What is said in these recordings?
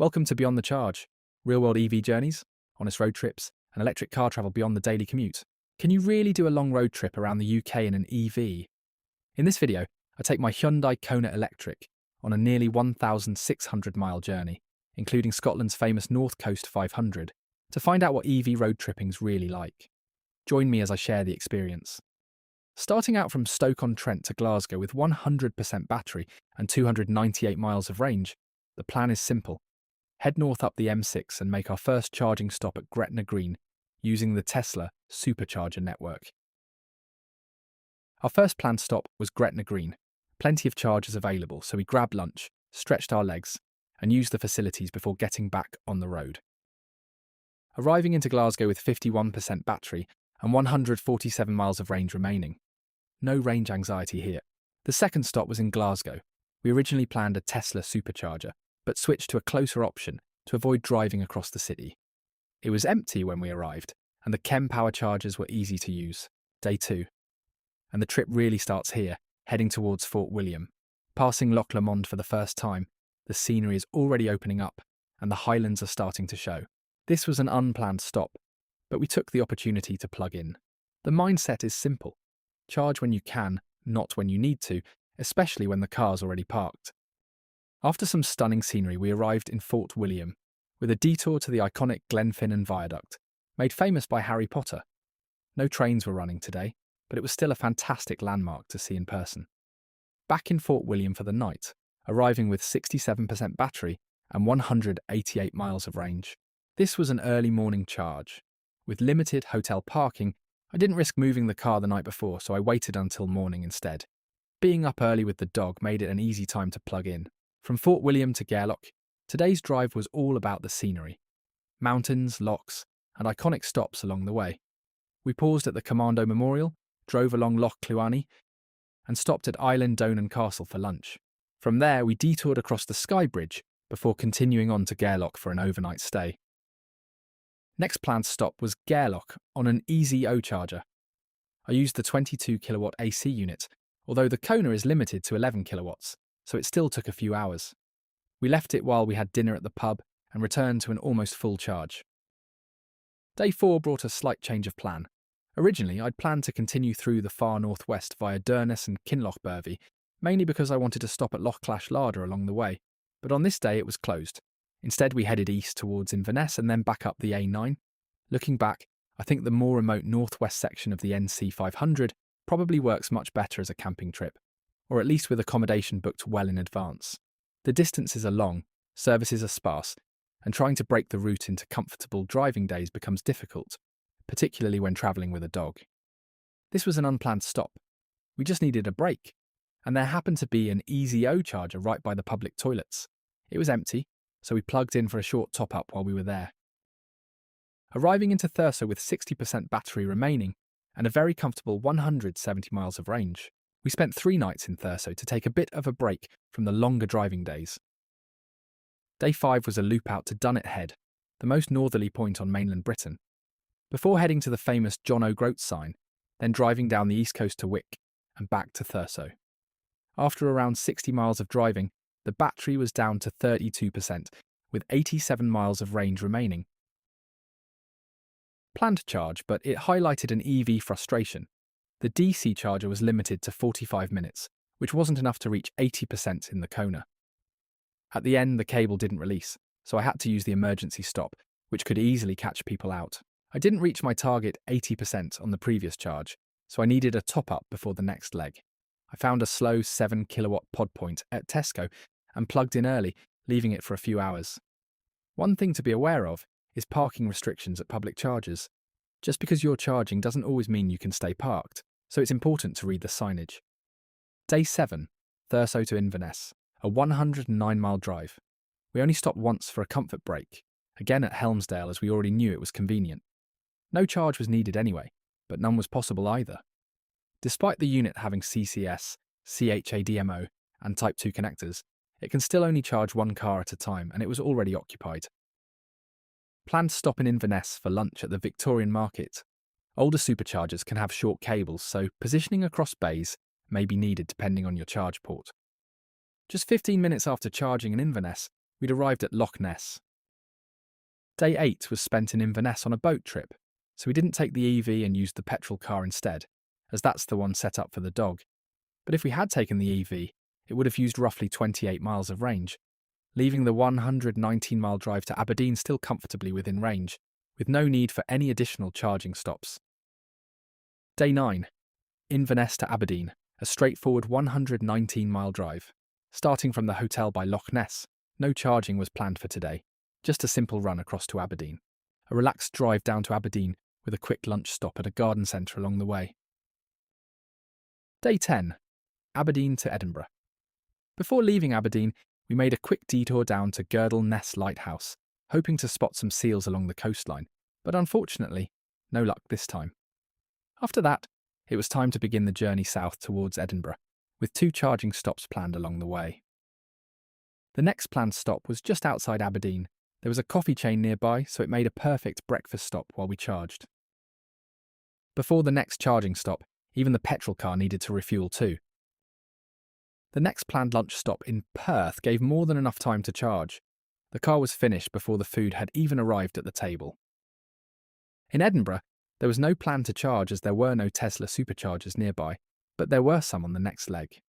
Welcome to Beyond the Charge, real-world EV journeys, honest road trips, and electric car travel beyond the daily commute. Can you really do a long road trip around the UK in an EV? In this video, I take my Hyundai Kona electric on a nearly 1,600-mile journey, including Scotland's famous North Coast 500, to find out what EV road tripping's really like. Join me as I share the experience. Starting out from Stoke-on-Trent to Glasgow with 100% battery and 298 miles of range, the plan is simple. Head north up the M6 and make our first charging stop at Gretna Green using the Tesla Supercharger network. Our first planned stop was Gretna Green. Plenty of chargers available, so we grabbed lunch, stretched our legs, and used the facilities before getting back on the road. Arriving into Glasgow with 51% battery and 147 miles of range remaining. No range anxiety here. The second stop was in Glasgow. We originally planned a Tesla Supercharger, but switched to a closer option to avoid driving across the city. It was empty when we arrived, and the Chem Power chargers were easy to use. Day 2. And the trip really starts here, heading towards Fort William. Passing Loch Ness for the first time, the scenery is already opening up, and the Highlands are starting to show. This was an unplanned stop, but we took the opportunity to plug in. The mindset is simple. Charge when you can, not when you need to, especially when the car's already parked. After some stunning scenery, we arrived in Fort William, with a detour to the iconic Glenfinnan Viaduct, made famous by Harry Potter. No trains were running today, but it was still a fantastic landmark to see in person. Back in Fort William for the night, arriving with 67% battery and 188 miles of range. This was an early morning charge. With limited hotel parking, I didn't risk moving the car the night before, so I waited until morning instead. Being up early with the dog made it an easy time to plug in. From Fort William to Gairloch, today's drive was all about the scenery. Mountains, lochs, and iconic stops along the way. We paused at the Commando Memorial, drove along Loch Cluanie, and stopped at Island Donan Castle for lunch. From there, we detoured across the Skye Bridge before continuing on to Gairloch for an overnight stay. Next planned stop was Gairloch on an EZ-O charger. I used the 22 kilowatt AC unit, although the Kona is limited to 11 kilowatts, so it still took a few hours. We left it while we had dinner at the pub and returned to an almost full charge. Day 4 brought a slight change of plan. Originally, I'd planned to continue through the far northwest via Durness and Kinlochbervie, mainly because I wanted to stop at Loch Clash Larder along the way, but on this day it was closed. Instead, we headed east towards Inverness and then back up the A9. Looking back, I think the more remote northwest section of the NC 500 probably works much better as a camping trip, or at least with accommodation booked well in advance. The distances are long, services are sparse, and trying to break the route into comfortable driving days becomes difficult, particularly when travelling with a dog. This was an unplanned stop. We just needed a break, and there happened to be an EZ-O charger right by the public toilets. It was empty, so we plugged in for a short top-up while we were there. Arriving into Thurso with 60% battery remaining and a very comfortable 170 miles of range, we spent 3 nights in Thurso to take a bit of a break from the longer driving days. Day 5 was a loop out to Dunnet Head, the most northerly point on mainland Britain, before heading to the famous John O'Groats sign, then driving down the east coast to Wick and back to Thurso. After around 60 miles of driving, the battery was down to 32%, with 87 miles of range remaining. Planned charge, but it highlighted an EV frustration. The DC charger was limited to 45 minutes, which wasn't enough to reach 80% in the Kona. At the end, the cable didn't release, so I had to use the emergency stop, which could easily catch people out. I didn't reach my target 80% on the previous charge, so I needed a top-up before the next leg. I found a slow 7 kilowatt pod point at Tesco and plugged in early, leaving it for a few hours. One thing to be aware of is parking restrictions at public chargers. Just because you're charging doesn't always mean you can stay parked, so it's important to read the signage. Day 7, Thurso to Inverness, a 109-mile drive. We only stopped once for a comfort break, again at Helmsdale as we already knew it was convenient. No charge was needed anyway, but none was possible either. Despite the unit having CCS, CHAdeMO, and Type 2 connectors, it can still only charge one car at a time, and it was already occupied. Planned stop in Inverness for lunch at the Victorian Market. Older superchargers can have short cables, so positioning across bays may be needed depending on your charge port. Just 15 minutes after charging in Inverness, we'd arrived at Loch Ness. Day 8 was spent in Inverness on a boat trip, so we didn't take the EV and used the petrol car instead, as that's the one set up for the dog. But if we had taken the EV, it would have used roughly 28 miles of range, leaving the 119-mile drive to Aberdeen still comfortably within range, with no need for any additional charging stops. Day 9. Inverness to Aberdeen, a straightforward 119-mile drive. Starting from the hotel by Loch Ness, no charging was planned for today, just a simple run across to Aberdeen. A relaxed drive down to Aberdeen with a quick lunch stop at a garden centre along the way. Day 10. Aberdeen to Edinburgh. Before leaving Aberdeen, we made a quick detour down to Loch Ness Lighthouse, hoping to spot some seals along the coastline, but unfortunately, no luck this time. After that, it was time to begin the journey south towards Edinburgh, with 2 charging stops planned along the way. The next planned stop was just outside Aberdeen. There was a coffee chain nearby, so it made a perfect breakfast stop while we charged. Before the next charging stop, even the petrol car needed to refuel too. The next planned lunch stop in Perth gave more than enough time to charge. The car was finished before the food had even arrived at the table. In Edinburgh, there was no plan to charge as there were no Tesla Superchargers nearby, but there were some on the next leg.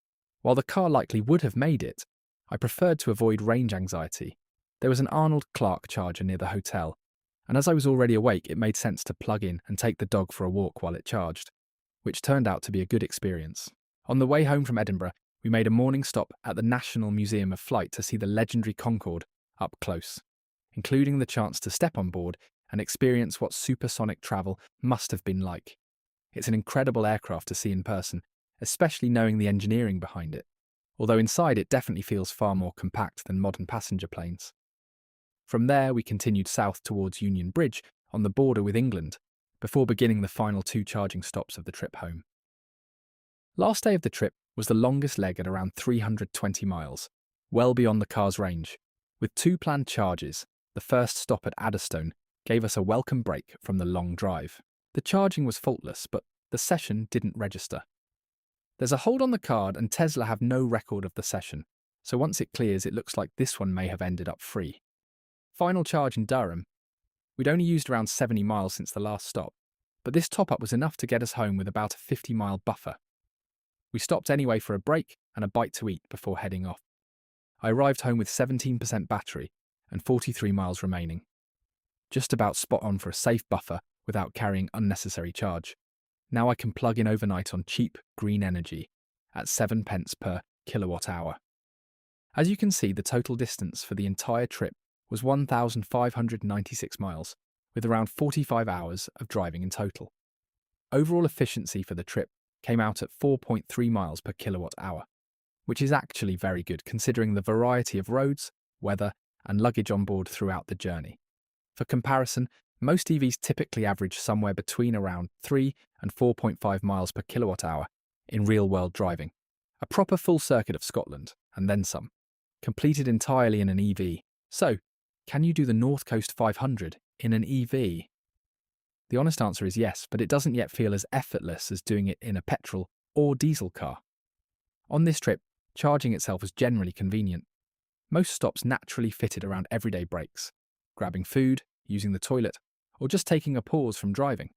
While the car likely would have made it, I preferred to avoid range anxiety. There was an Arnold Clark charger near the hotel, and as I was already awake, it made sense to plug in and take the dog for a walk while it charged, which turned out to be a good experience. On the way home from Edinburgh, we made a morning stop at the National Museum of Flight to see the legendary Concorde up close, including the chance to step on board and experience what supersonic travel must have been like. It's an incredible aircraft to see in person, especially knowing the engineering behind it, although inside it definitely feels far more compact than modern passenger planes. From there, we continued south towards Union Bridge on the border with England, before beginning the final 2 charging stops of the trip home. Last day of the trip was the longest leg at around 320 miles, well beyond the car's range. With 2 planned charges, the first stop at Adderstone gave us a welcome break from the long drive. The charging was faultless, but the session didn't register. There's a hold on the card and Tesla have no record of the session, so once it clears it looks like this one may have ended up free. Final charge in Durham. We'd only used around 70 miles since the last stop, but this top-up was enough to get us home with about a 50-mile buffer. We stopped anyway for a break and a bite to eat before heading off. I arrived home with 17% battery and 43 miles remaining. Just about spot on for a safe buffer without carrying unnecessary charge. Now I can plug in overnight on cheap green energy at 7 pence per kilowatt hour. As you can see, the total distance for the entire trip was 1,596 miles, with around 45 hours of driving in total. Overall efficiency for the trip came out at 4.3 miles per kilowatt hour, which is actually very good considering the variety of roads, weather, and luggage on board throughout the journey. For comparison, most EVs typically average somewhere between around 3 and 4.5 miles per kilowatt hour in real-world driving. A proper full circuit of Scotland, and then some, completed entirely in an EV. So, can you do the North Coast 500 in an EV? The honest answer is yes, but it doesn't yet feel as effortless as doing it in a petrol or diesel car. On this trip, charging itself was generally convenient. Most stops naturally fitted around everyday breaks, grabbing food, using the toilet, or just taking a pause from driving.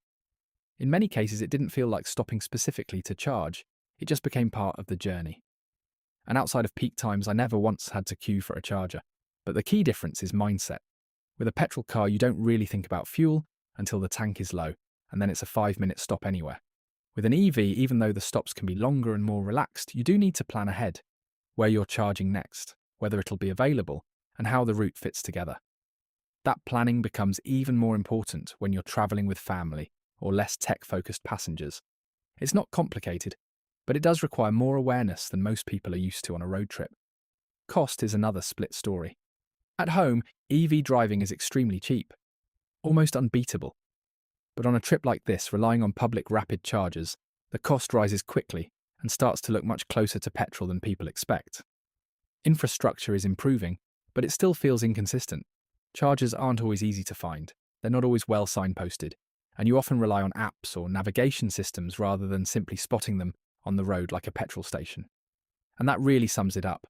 In many cases, it didn't feel like stopping specifically to charge, it just became part of the journey. And outside of peak times, I never once had to queue for a charger. But the key difference is mindset. With a petrol car, you don't really think about fuel until the tank is low, and then it's a 5-minute stop anywhere. With an EV, even though the stops can be longer and more relaxed, you do need to plan ahead, where you're charging next, whether it'll be available, and how the route fits together. That planning becomes even more important when you're travelling with family or less tech-focused passengers. It's not complicated, but it does require more awareness than most people are used to on a road trip. Cost is another split story. At home, EV driving is extremely cheap, almost unbeatable. But on a trip like this, relying on public rapid chargers, the cost rises quickly and starts to look much closer to petrol than people expect. Infrastructure is improving, but it still feels inconsistent. Chargers aren't always easy to find, they're not always well signposted, and you often rely on apps or navigation systems rather than simply spotting them on the road like a petrol station. And that really sums it up.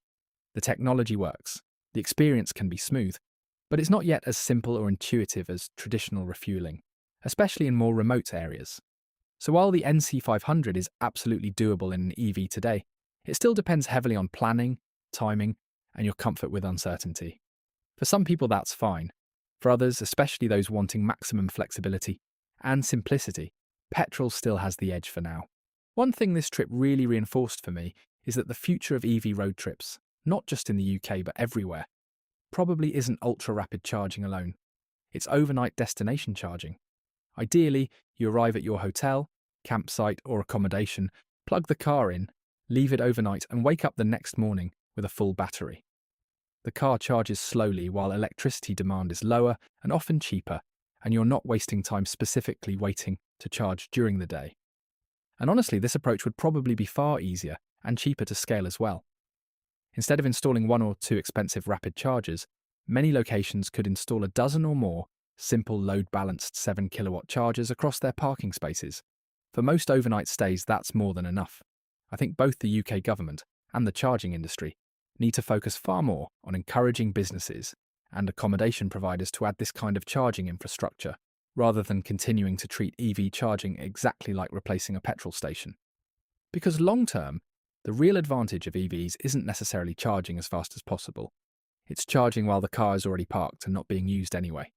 The technology works, The experience can be smooth, but it's not yet as simple or intuitive as traditional refueling, especially in more remote areas. So while the NC500 is absolutely doable in an EV today, it still depends heavily on planning, timing, and your comfort with uncertainty. For some people, that's fine. For others, especially those wanting maximum flexibility and simplicity, petrol still has the edge for now. One thing this trip really reinforced for me is that the future of EV road trips, not just in the UK but everywhere, probably isn't ultra-rapid charging alone. It's overnight destination charging. Ideally, you arrive at your hotel, campsite or accommodation, plug the car in, leave it overnight and wake up the next morning with a full battery. The car charges slowly while electricity demand is lower and often cheaper, and you're not wasting time specifically waiting to charge during the day. And honestly, this approach would probably be far easier and cheaper to scale as well. Instead of installing 1 or 2 expensive rapid chargers, many locations could install a dozen or more simple load-balanced 7 kilowatt chargers across their parking spaces. For most overnight stays, that's more than enough. I think both the UK government and the charging industry need to focus far more on encouraging businesses and accommodation providers to add this kind of charging infrastructure, rather than continuing to treat EV charging exactly like replacing a petrol station. Because long-term, the real advantage of EVs isn't necessarily charging as fast as possible. It's charging while the car is already parked and not being used anyway.